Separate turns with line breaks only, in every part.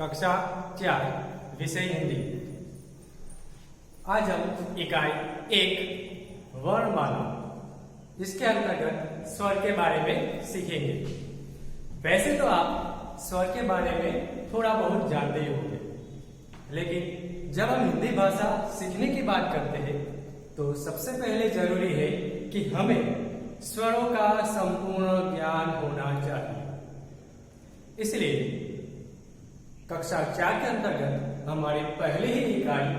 कक्षा 4 विषय हिंदी। आज हम इकाई 1 वर्णमाला इसके अंतर्गत स्वर के बारे में सीखेंगे। वैसे तो आप स्वर के बारे में थोड़ा बहुत जानते ही होंगे, लेकिन जब हम हिंदी भाषा सीखने की बात करते हैं तो सबसे पहले जरूरी है कि हमें स्वरों का संपूर्ण ज्ञान होना चाहिए। इसलिए कक्षा 4 के अंतर्गत हमारी पहली ही इकाई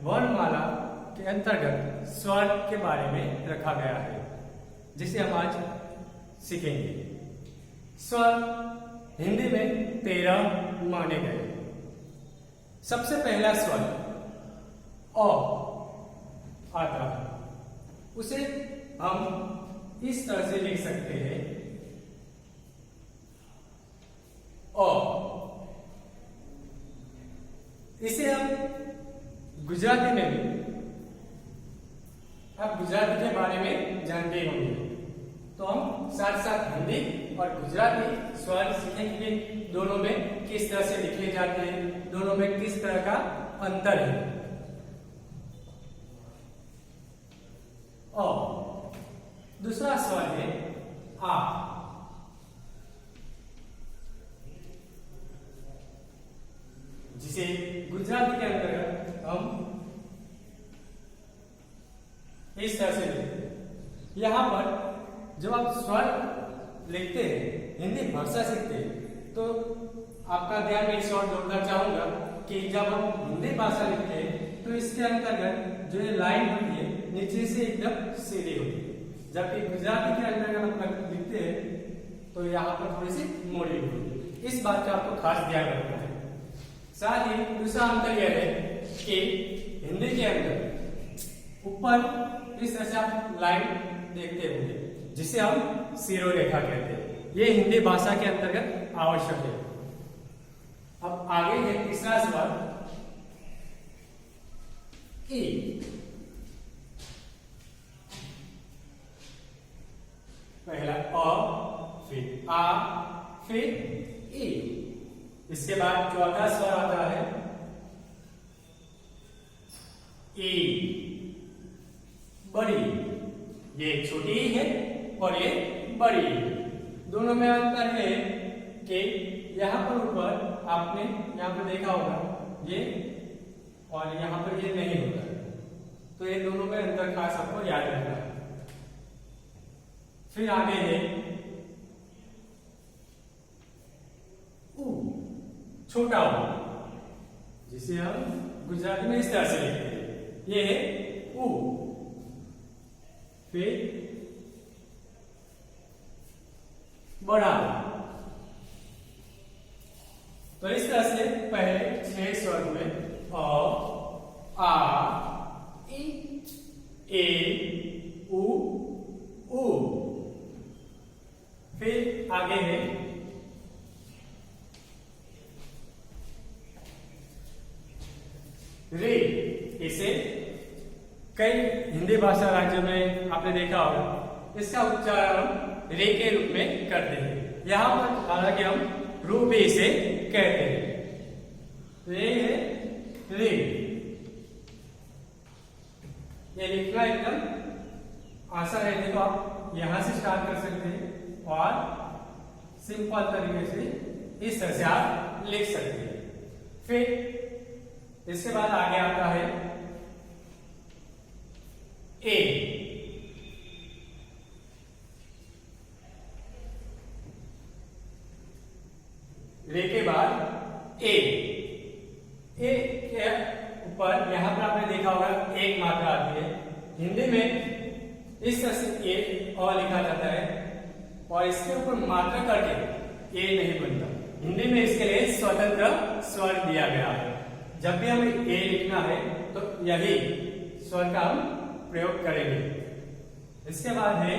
वर्णमाला के अंतर्गत स्वर के बारे में रखा गया है, जिसे हम आज सीखेंगे। स्वर हिंदी में 13 माने गए। सबसे पहला स्वर अ आता है, उसे हम इस तरह से लिख सकते हैं अ। इसे हम गुजराती में भी, आप गुजराती के बारे में जानते होंगे, तो हम साथ साथ हिंदी और गुजराती स्वर सीखेंगे। दोनों में किस तरह से लिखे जाते हैं, दोनों में किस तरह का अंतर है। और दूसरा स्वर है आ। जिसे गुजराती के अंतर्गत हम इस तरह से लिखते हैं। यहां पर जब आप स्वर लिखते हैं, हिंदी भाषा सीखते हैं, तो आपका ध्यान में इस ओर जोड़ना चाहूंगा कि जब हम हिंदी भाषा लिखते हैं तो इसके अंतर्गत जो ये लाइन होती है नीचे से एकदम सीधी होती है, जबकि गुजराती के अंतर्गत हम लिखते हैं तो यहाँ पर थोड़ी सी मोड़ी होती है। इस बात का आपको खास ध्यान रखना है। साथ ही दूसरा अंतर यह है कि हिंदी के अंदर ऊपर इस तरह से आप लाइन देखते होंगे, जिसे हम शिरोरेखा कहते हैं। ये हिंदी भाषा के अंतर्गत आवश्यक है। अब आगे है तीसरा स्वर ई। पहला अ, फिर आ, फिर ई। इसके बाद चौथा स्वर आता है ई। बड़ी, ये छोटी है और ये बड़ी है। दोनों में अंतर है कि यहां पर ऊपर आपने यहां पर देखा होगा ये, और यहां पर ये नहीं होता, तो ये दोनों में अंतर खास आपको याद रखना है। फिर आगे है ऊ, छोटा ऊ, जिसे हम गुजराती में इस तरह से लिखते हैं। ये है ऊ। फिर बड़ा। तो इस तरह से पहले 6 स्वर हुए अ, आ, ई, ए, उ, ऊ। फिर आगे है रे। इसे कई हिंदी भाषा राज्यों में आपने देखा होगा, इसका उच्चारण रे के रूप में करते हैं। यहां पर हालांकि हम रू भी इसे कहते हैं। रे है रे। ये लिखना एकदम आसान है। देखो, आप यहां से स्टार्ट कर सकते हैं और सिंपल तरीके से इस तरह से आप लिख सकते हैं। फिर इसके बाद आगे आता है ए। रे के बाद ए। ए के ऊपर यहां पर आपने देखा होगा एक मात्रा आती है। हिंदी में इस तरह से ए और लिखा जाता है, और इसके ऊपर मात्रा करके ए नहीं बनता। हिंदी में इसके लिए स्वतंत्र स्वर दिया गया है। जब भी हमें ए लिखना है तो यही स्वर का हम प्रयोग करेंगे। इसके बाद है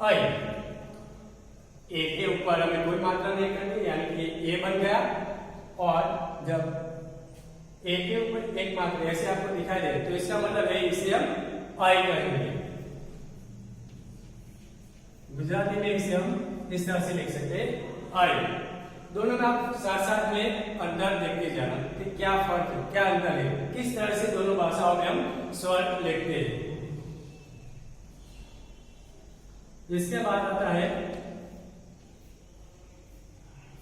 ऐ। ए के ऊपर हमें कोई मात्रा नहीं करनी, यानी कि ए बन गया। और जब ए के ऊपर एक मात्रा ऐसे आपको दिखाई दे तो इसका मतलब है इसे हम ऐ कहेंगे। गुजराती में इसे हम इस तरह से लिख सकते हैं आई। दोनों में आप साथ साथ में अंतर देखते जाना कि क्या फर्क है, क्या अंतर है, किस तरह से दोनों भाषाओं में हम स्वर लिखते हैं। इसके बाद आता है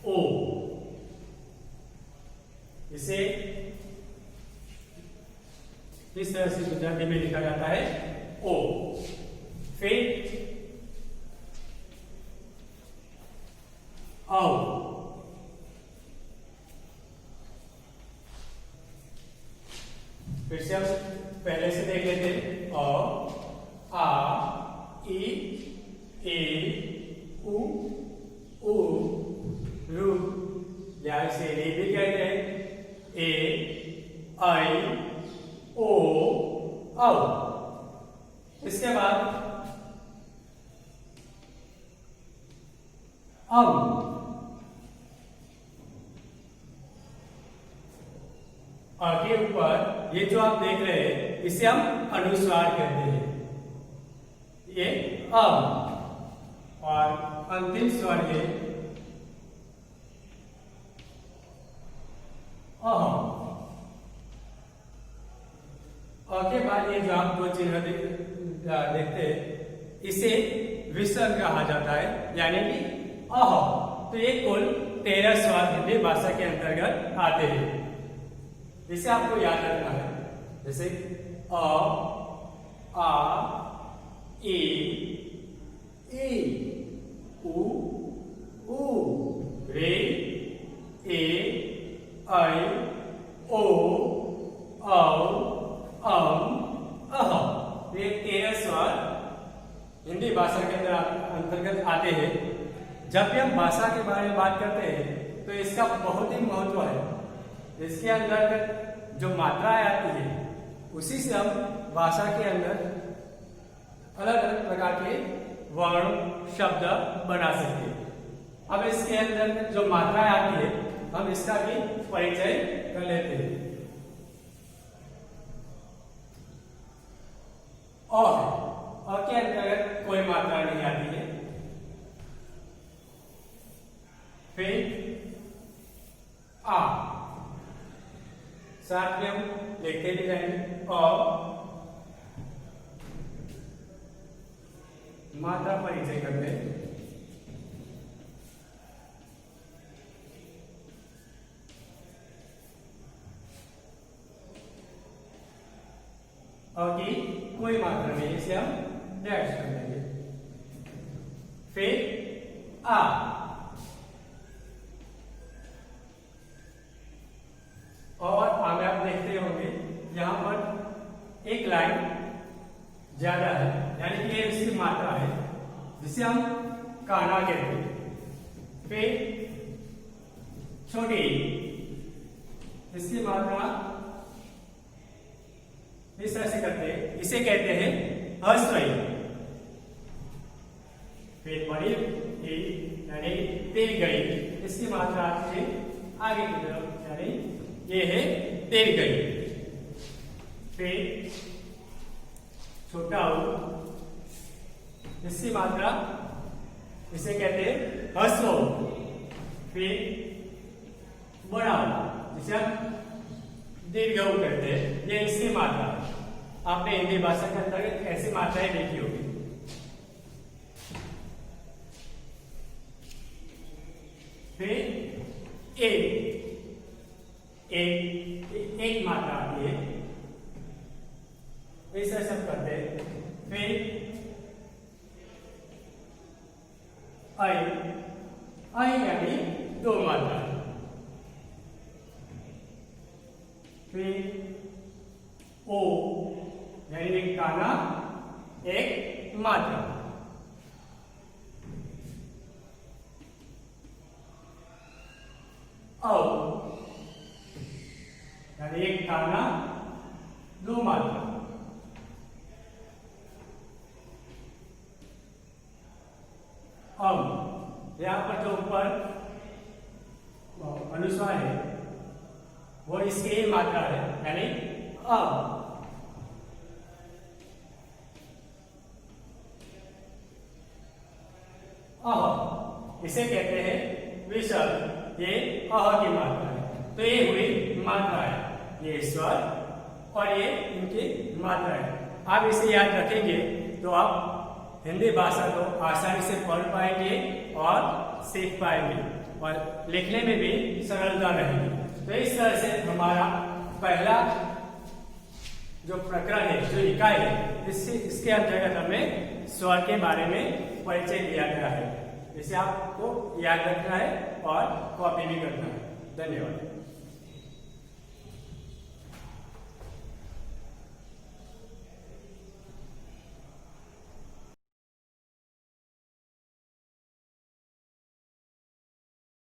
ओ। इसे इस तरह से गुजराती में लिखा जाता है ओ। फिर औ। फिर से हम पहले से देख लेते हैं अ, आ, ई, ए, उ, रु, या इसे रे भी कहते हैं, ए, आई, ओ, औ। इसके बाद अम। आगे ऊपर ये जो आप देख रहे हैं इसे हम अनुस्वार कहते हैं, ये अम। और अंतिम स्वर है अह। के बाद ये जो आप दो चिन्ह देखते हैं इसे विसर्ग कहा जाता है, यानी कि अह। तो ये कुल 13 स्वर हिंदी भाषा के अंतर्गत आते हैं। इसे आपको याद रखना है, जैसे अ, आ, ई, उ, रे, ए, आई, ओ, औ, अम, अह। ये 13 स्वर हिंदी भाषा के अंतर्गत आते हैं। जब भी हम भाषा के बारे में बात करते हैं तो इसका बहुत ही महत्व है। इसके अंदर जो मात्राएं आती है उसी से हम भाषा के अंदर अलग अलग प्रकार के वर्ण शब्द बना सकते हैं। अब इसके अंदर जो मात्राएं आती है हम इसका भी परिचय कर लेते हैं। और के अंतर्गत कोई मात्रा नहीं आती है। फिर आ, साथ में हम लिखते भी जाएंगे और मात्रा परिचय करते हैं। और की कोई मात्रा नहीं, इसे हम डैश कर देंगे। फिर आ, और आगे आप देखते होंगे यहां पर एक लाइन ज्यादा है, यानी कि ये इसकी मात्रा है जिसे हम काना कहते हैं। फिर छोटी, इसकी मात्रा इस तरह से करते हैं, इसे कहते हैं ह्रस्व। फिर बड़ी यानी तेल गई, इसकी मात्रा आती है आगे की तरफ, यानी ये है तेल गई। फिर छोटा उ, इसकी मात्रा इसे कहते हैं ह्रस्व। फिर बड़ा उ, जिसे हम दीर्घ उ कहते हैं, ये इसकी मात्रा। आपने हिंदी भाषा के अंतर्गत ऐसी मात्राएं देखी होगी। फिर एक मात्रा आती है, ऐसा सब करते हैं। फिर आई यानी 2 मात्रा। फिर ओ यानी एक काना एक मात्रा। औ यानी एक काना 2 मात्रा। अब यहाँ पर जो ऊपर अनुस्वार है वो इसकी मात्रा है, यानी अब। अह इसे कहते हैं विसर्ग। ये अह की मात्रा है। तो ये हुई मात्रा है, ये स्वर और ये इनकी मात्रा है। आप इसे याद रखेंगे तो आप हिंदी भाषा को आसानी से पढ़ पाएंगे और सीख पाएंगे और लिखने में भी सरलता रहेगी। तो इस तरह से हमारा पहला जो प्रकरण है, जो इकाई है, इसके अंतर्गत हमें स्वर के बारे में परिचय दिया गया है। इसे आपको याद रखना है और कॉपी भी करना है। धन्यवाद।